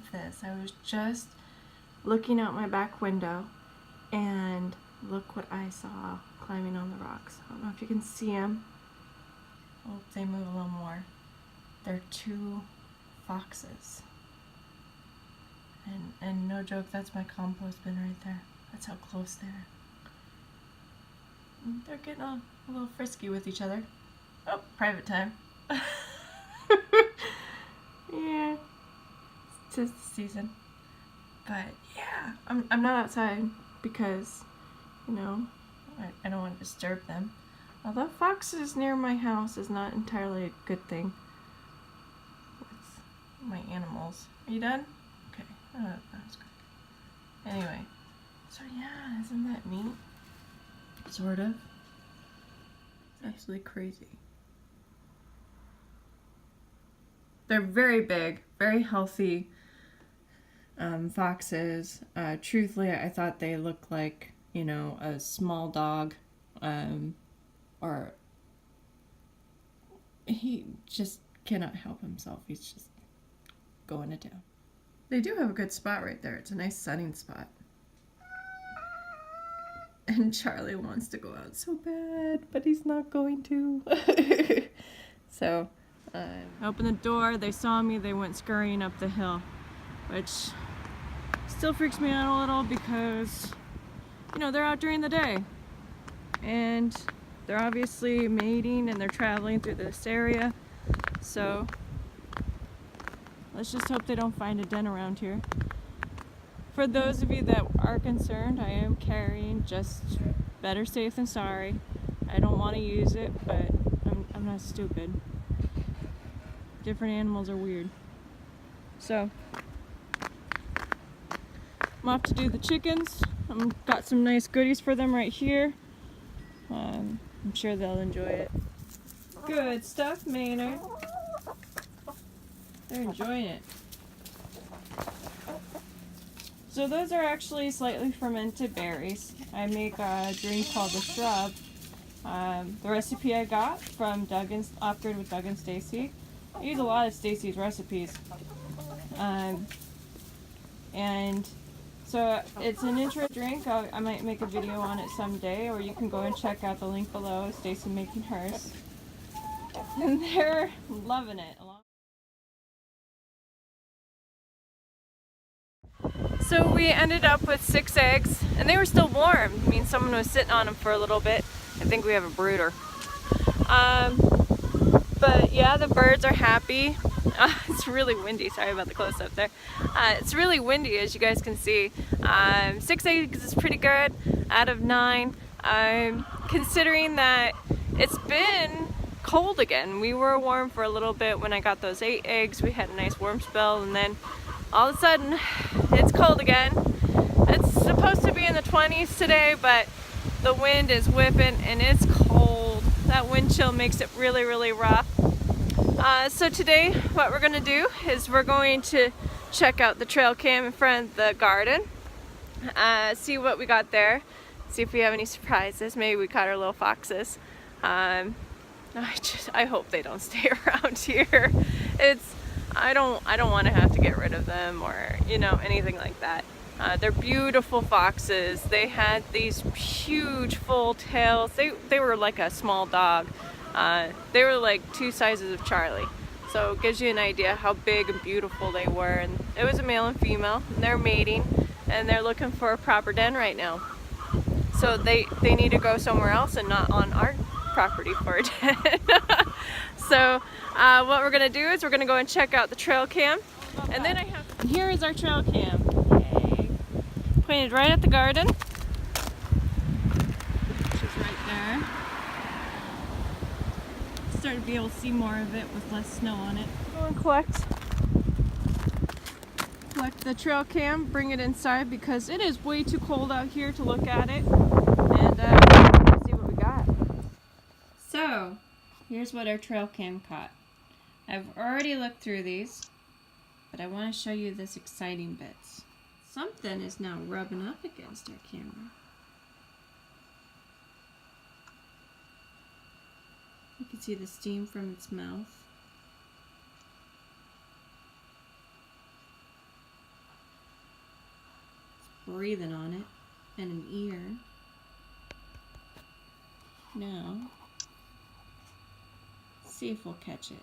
believe this. I was just looking out my back window and look what I saw climbing on the rocks. I don't know if you can see them. Oh, they move a little more. They're 2 foxes. And no joke, that's my compost bin right there. That's how close they are. They're getting a little frisky with each other. Oh, private time. Yeah, it's 'tis the season. But yeah, I'm not outside because, you know, I don't want to disturb them. Although foxes near my house is not entirely a good thing with my animals. Are you done? Okay, that was good. Anyway, so yeah, isn't that neat? Sort of. It's absolutely crazy. They're very big, very healthy foxes. Truthfully, I thought they looked like, you know, a small dog, or he just cannot help himself. He's just going to town. They do have a good spot right there. It's a nice sunning spot. And Charlie wants to go out so bad, but he's not going to. So, I opened the door, they saw me, they went scurrying up the hill, which still freaks me out a little because, you know, they're out during the day. And they're obviously mating and they're traveling through this area. So, let's just hope they don't find a den around here. For those of you that are concerned, I am carrying just better safe than sorry. I don't want to use it, but I'm not stupid. Different animals are weird. So, I'm off to do the chickens. I've got some nice goodies for them right here. I'm sure they'll enjoy it. Good stuff, Maynard. They're enjoying it. So those are actually slightly fermented berries. I make a drink called the Shrub. The recipe I got from Off-Grid with Doug and Stacy. I use a lot of Stacy's recipes. And so it's an intro drink. I might make a video on it someday, or you can go and check out the link below, Stacy making hers. And they're loving it. So we ended up with 6 eggs, and they were still warm. I mean, someone was sitting on them for a little bit. I think we have a brooder. But yeah, the birds are happy. It's really windy. Sorry about the close-up there. It's really windy, as you guys can see. 6 eggs is pretty good out of 9. Considering that it's been cold again. We were warm for a little bit when I got those 8 eggs. We had a nice warm spell, and then all of a sudden it's cold again. It's supposed to be in the 20s today, but the wind is whipping and it's cold. That wind chill makes it really, really rough. So today what we're going to do is we're going to check out the trail cam in front of the garden, see what we got there, see if we have any surprises. Maybe we caught our little foxes. I hope they don't stay around here. I don't want to have to get rid of them or, you know, anything like that. They're beautiful foxes. They had these huge full tails. They were like a small dog. They were like 2 sizes of Charlie. So it gives you an idea how big and beautiful they were. And it was a male and female, and they're mating, and they're looking for a proper den right now. So they need to go somewhere else and not on our property for a den. So what we're gonna do is we're gonna go and check out the trail cam, and then here is our trail cam. Yay. Pointed right at the garden, which is right there. Starting to be able to see more of it with less snow on it. Go and collect the trail cam, bring it inside because it is way too cold out here to look at it, and see what we got. So here's what our trail cam caught. I've already looked through these, but I want to show you this exciting bits. Something is now rubbing up against our camera. You can see the steam from its mouth. breathing on it and an ear. Now, see if we'll catch it.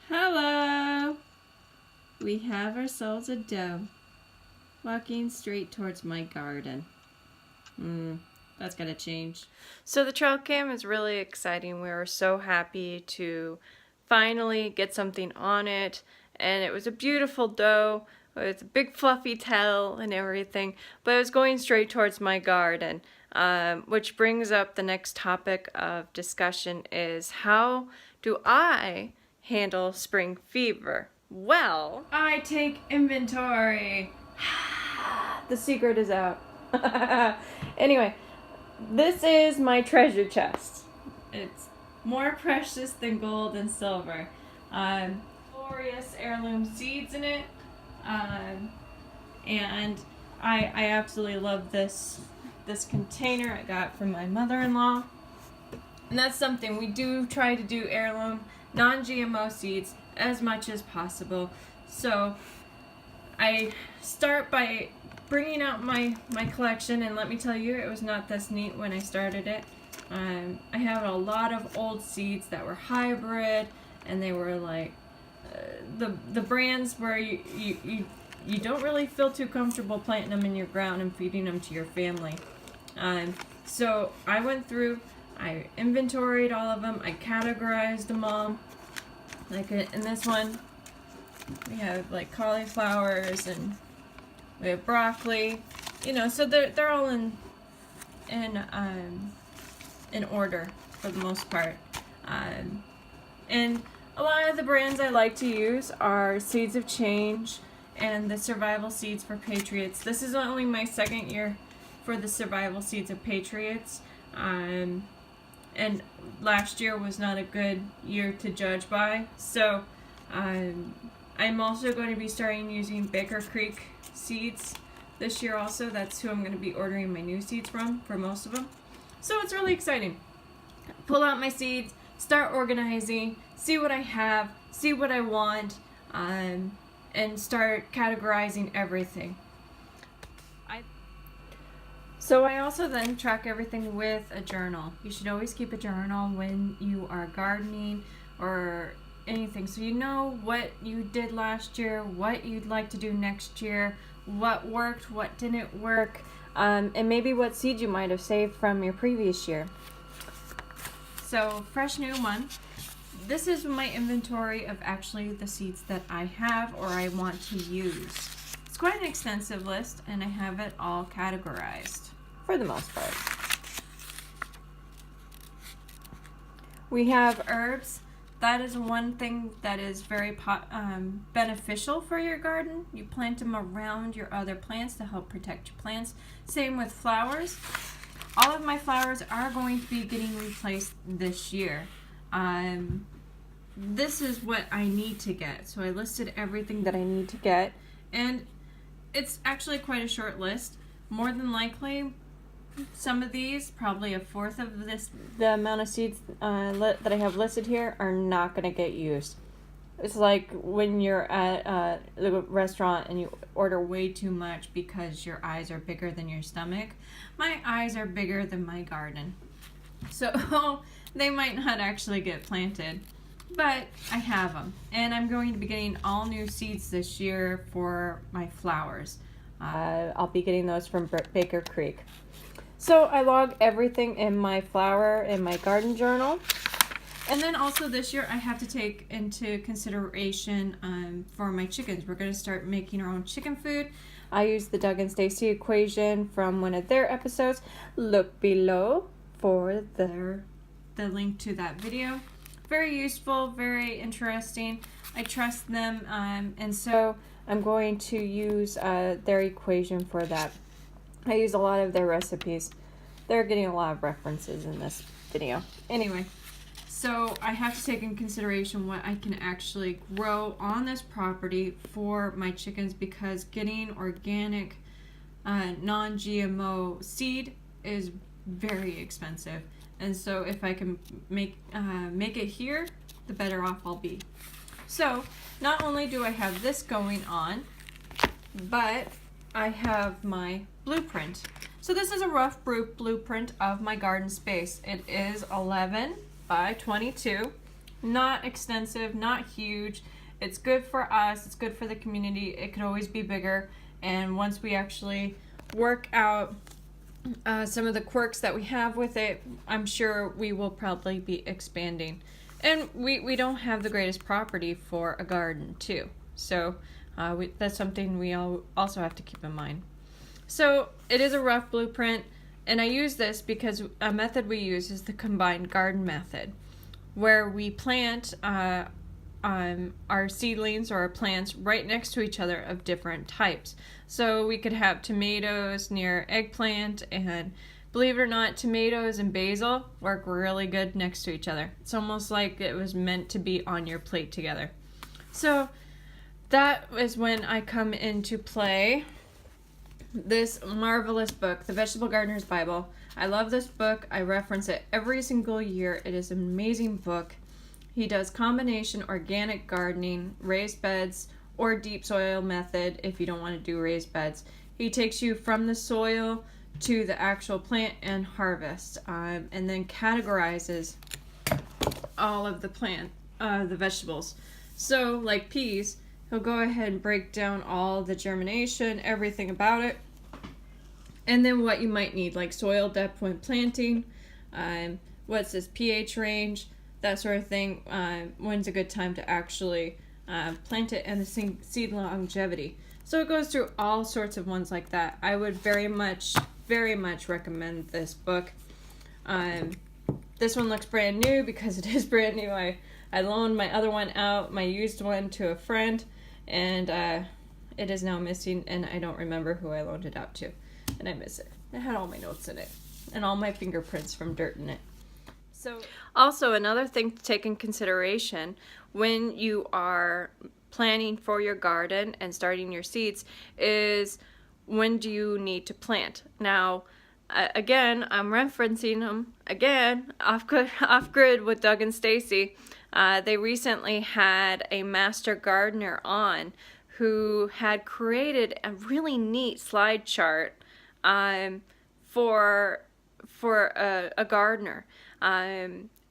Hello! We have ourselves a doe walking straight towards my garden. That's gotta change. So the trail cam is really exciting. We were so happy to finally get something on it, and it was a beautiful doe with a big fluffy tail and everything, but it was going straight towards my garden, which brings up the next topic of discussion is how do I handle spring fever? Well, I take inventory. The secret is out. Anyway, this is my treasure chest. It's more precious than gold and silver. Glorious heirloom seeds in it. And I absolutely love this container I got from my mother-in-law. And that's something we do try to do, heirloom, non-GMO seeds as much as possible. So I start by bringing out my collection, and let me tell you, it was not this neat when I started it. I have a lot of old seeds that were hybrid, and they were like the brands where you don't really feel too comfortable planting them in your ground and feeding them to your family. So I went through, I inventoried all of them, I categorized them all. Like in this one, we have like cauliflowers, and we have broccoli, you know, so they're all in order for the most part. And a lot of the brands I like to use are Seeds of Change and the Survival Seeds for Patriots. This is only my second year for the Survival Seeds of Patriots. And last year was not a good year to judge by. So I'm also going to be starting using Baker Creek seeds this year also. That's who I'm going to be ordering my new seeds from, for most of them. So it's really exciting. Pull out my seeds, start organizing, see what I have, see what I want, and start categorizing everything. So I also then track everything with a journal. You should always keep a journal when you are gardening or anything, so you know what you did last year, what you'd like to do next year, what worked, what didn't work, and maybe what seeds you might have saved from your previous year. So fresh new one. This is my inventory of actually the seeds that I have or I want to use. It's quite an extensive list, and I have it all categorized for the most part. We have herbs. That is one thing that is very beneficial for your garden. You plant them around your other plants to help protect your plants. Same with flowers. All of my flowers are going to be getting replaced this year. This is what I need to get. So I listed everything that I need to get. And it's actually quite a short list. More than likely, some of these, probably a fourth of the amount of seeds that I have listed here, are not going to get used. It's like when you're at the restaurant and you order way too much because your eyes are bigger than your stomach. My eyes are bigger than my garden. So they might not actually get planted, but I have them. And I'm going to be getting all new seeds this year for my flowers. I'll be getting those from Baker Creek. So I log everything in my flower in my garden journal. And then also this year I have to take into consideration for my chickens. We're going to start making our own chicken food. I use the Doug and Stacy equation from one of their episodes. Look below for the link to that video. Very useful, very interesting. I trust them, and so I'm going to use their equation for that. I use a lot of their recipes. They're getting a lot of references in this video. Anyway, so I have to take in consideration what I can actually grow on this property for my chickens, because getting organic, non-GMO seed is very expensive. And so if I can make it here, the better off I'll be. So not only do I have this going on, but I have my blueprint. So this is a rough blueprint of my garden space. It is 11 by 22, not extensive, not huge. It's good for us, it's good for the community. It could always be bigger, and once we actually work out some of the quirks that we have with it, I'm sure we will probably be expanding. And we don't have the greatest property for a garden too, so that's something we also have to keep in mind. So it is a rough blueprint, and I use this because a method we use is the combined garden method, where we plant our seedlings or our plants right next to each other of different types. So we could have tomatoes near eggplant, and believe it or not, tomatoes and basil work really good next to each other. It's almost like it was meant to be on your plate together. So that is when I come into play this marvelous book, The Vegetable Gardener's Bible. I love this book. I reference it every single year. It is an amazing book. He does combination organic gardening, raised beds, or deep soil method if you don't want to do raised beds. He takes you from the soil to the actual plant and harvest, and then categorizes all of the vegetables. So like peas, he'll go ahead and break down all the germination, everything about it, and then what you might need, like soil depth when planting, what's this pH range, that sort of thing, when's a good time to actually plant it, and the seed longevity. So it goes through all sorts of ones like that. I would very much recommend this book. This one looks brand new because it is brand new. I loaned my other one out, my used one, to a friend, and it is now missing, and I don't remember who I loaned it out to, and I miss it. It had all my notes in it and all my fingerprints from dirt in it. So also another thing to take in consideration when you are planning for your garden and starting your seeds is, when do you need to plant? Now, again, I'm referencing them again off grid with Doug and Stacy. They recently had a master gardener on who had created a really neat slide chart for a gardener.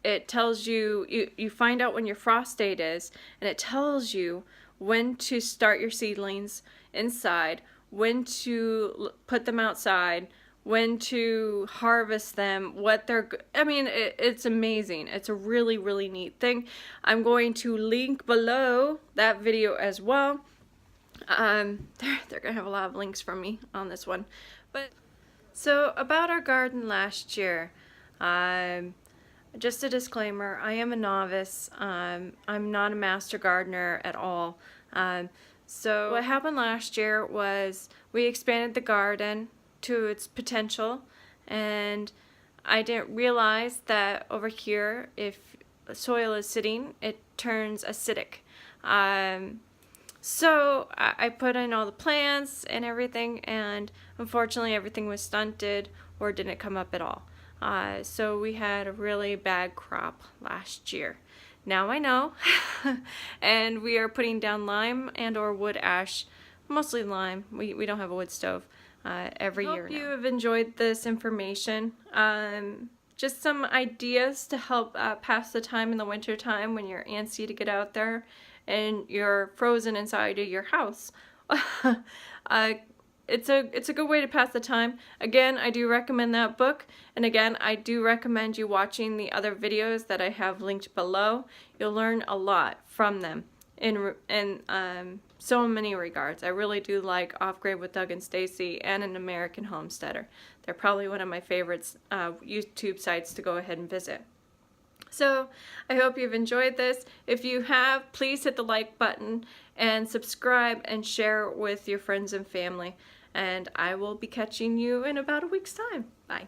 It tells you find out when your frost date is, and it tells you when to start your seedlings inside, when to put them outside, when to harvest them, it's amazing. It's a really, really neat thing. I'm going to link below that video as well. They're gonna have a lot of links from me on this one. But so about our garden last year, just a disclaimer, I am a novice. I'm not a master gardener at all. So what happened last year was we expanded the garden to its potential, and I didn't realize that over here, if soil is sitting, it turns acidic. So I put in all the plants and everything, and unfortunately everything was stunted or didn't come up at all. So we had a really bad crop last year. Now I know, and we are putting down lime and or wood ash, mostly lime. We don't have a wood stove every year now. I hope you have enjoyed this information. Just some ideas to help pass the time in the winter time when you're antsy to get out there and you're frozen inside of your house. It's a good way to pass the time. Again, I do recommend that book, and again, I do recommend you watching the other videos that I have linked below. You'll learn a lot from them in so many regards. I really do like Off Grid with Doug and Stacy and An American Homesteader. They're probably one of my favorites YouTube sites to go ahead and visit. So I hope you've enjoyed this. If you have, please hit the like button and subscribe and share with your friends and family. And I will be catching you in about a week's time. Bye.